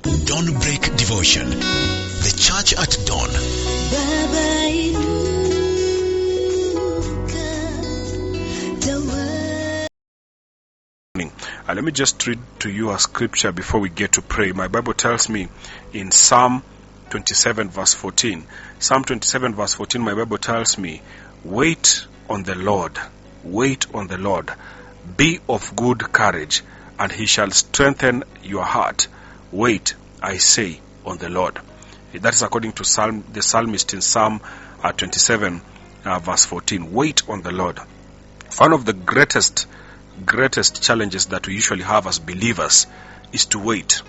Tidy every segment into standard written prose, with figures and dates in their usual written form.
Dawnbreak Devotion. The Church at Dawn. Let me just read to you a scripture before we get to pray. My Bible tells me in Psalm 27 verse 14. Psalm 27 verse 14, my Bible tells me, wait on the Lord. Wait on the Lord. Be of good courage, and he shall strengthen your heart. Wait, I say, on the Lord. That is according to the psalmist in Psalm 27 verse 14. Wait on the Lord. One of the greatest challenges that we usually have as believers is to wait.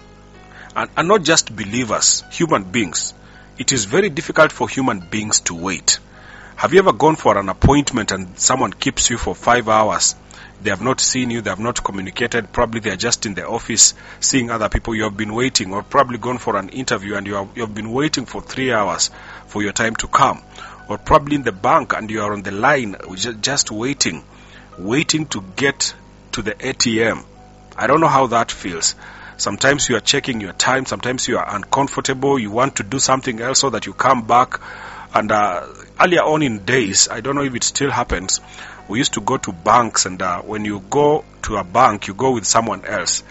And not just believers, human beings. It is very difficult for human beings to wait. Have you ever gone for an appointment and someone keeps you for 5 hours? They have not seen you, they have not communicated, probably they are just in the office seeing other people. You have been waiting, or probably gone for an interview and you have been waiting for 3 hours for your time to come. Or probably in the bank and you are on the line just waiting to get to the ATM. I don't know how that feels. Sometimes you are checking your time, sometimes you are uncomfortable, you want to do something else so that you come back. And earlier on in days, I don't know if it still happens, we used to go to banks, and when you go to a bank, you go with someone else,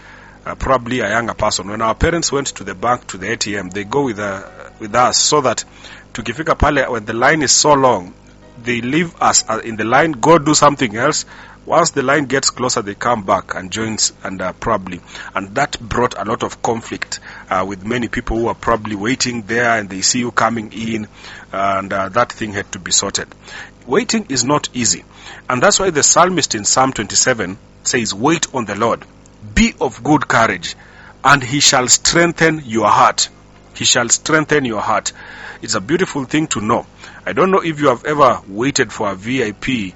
probably a younger person. When our parents went to the bank, to the ATM, they go with us, so that tukifika pale, when the line is so long, they leave us in the line, go do something else. Once the line gets closer, they come back and joins, and and that brought a lot of conflict with many people who are probably waiting there, and they see you coming in, and that thing had to be sorted. Waiting is not easy, and that's why the psalmist in Psalm 27 says, wait on the Lord, be of good courage, and he shall strengthen your heart. He shall strengthen your heart. It's a beautiful thing to know. I don't know if you have ever waited for a VIP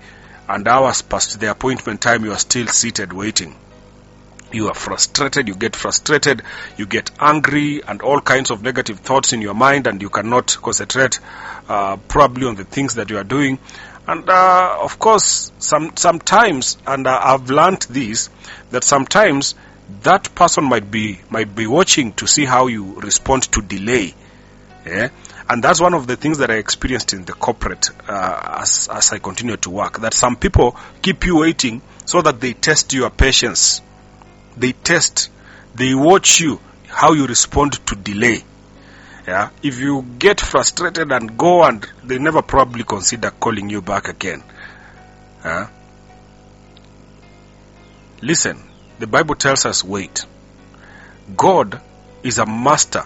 and hours past the appointment time, you are still seated waiting. You are frustrated, you get frustrated, you get angry, and all kinds of negative thoughts in your mind, and you cannot concentrate probably on the things that you are doing. And of course, sometimes, and I've learned this, that sometimes that person might be watching to see how you respond to delay. Yeah? And that's one of the things that I experienced in the corporate as I continue to work. That some people keep you waiting so that they test your patience. They watch you, how you respond to delay. Yeah? If you get frustrated and go, and they never probably consider calling you back again. Listen, the Bible tells us wait. God is a master.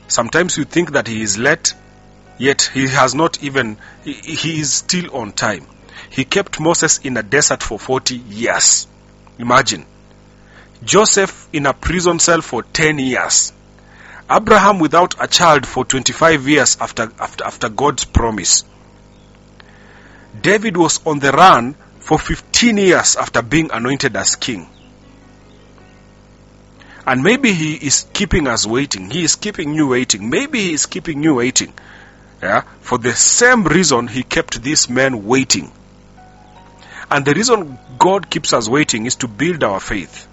Sometimes you think that he is late, yet he has not even, he is still on time. He kept Moses in a desert for 40 years. Imagine. Joseph in a prison cell for 10 years. Abraham without a child for 25 years after God's promise. David was on the run for 15 years after being anointed as king. And maybe he is keeping us waiting. He is keeping you waiting. Maybe he is keeping you waiting. Yeah? For the same reason he kept this man waiting. And the reason God keeps us waiting is to build our faith.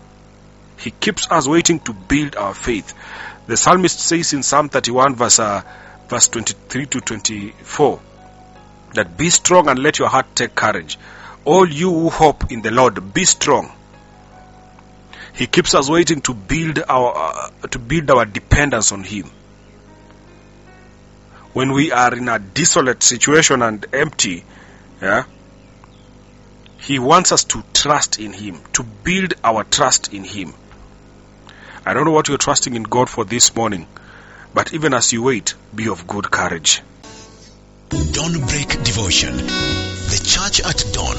He keeps us waiting to build our faith. The psalmist says in Psalm 31 verse 23 to 24, that be strong and let your heart take courage. All you who hope in the Lord, be strong. He keeps us waiting to build our dependence on him. When we are in a desolate situation and empty, yeah, he wants us to trust in him, to build our trust in him. I don't know what you're trusting in God for this morning, but even as you wait, be of good courage. Dawnbreak Devotion. The Church at Dawn.